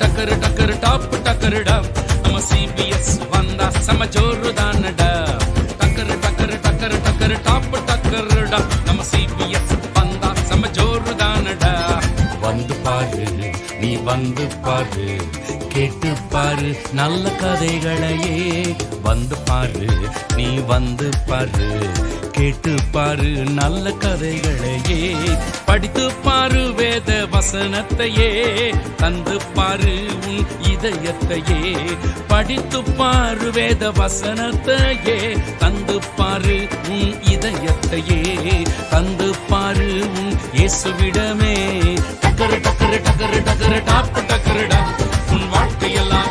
டக்கரு டக்கரு டாப் டக்கருடா நம்ம சிபிஎஸ் வந்தா செம ஜோருதானடா டக்கரு டக்கரு டக்கரு டக்கரு டாப் டக்கருடா நம்ம சிபிஎஸ் வந்தா செம ஜோருதானடா வந்து பாரு நீ வந்து பாரு கேட்டு பாரு நல்ல கதைகளையே வந்து பாரு நீ வந்து பாரு கேட்டு பாரு நல்ல கதைகளையே படித்து பாரு வேத வசனத்தையே தந்து பாரு உன் இதயத்தையே படித்து பாரு வேத வசனத்தையே தந்து பாரு உன் இதயத்தையே தந்து பாரு உன் இயேசுவிடமே டக்கரு டக்கரு டக்கரு டக்கரு டாப் டக்கருடா உன் வாழ்க்கையெல்லாம்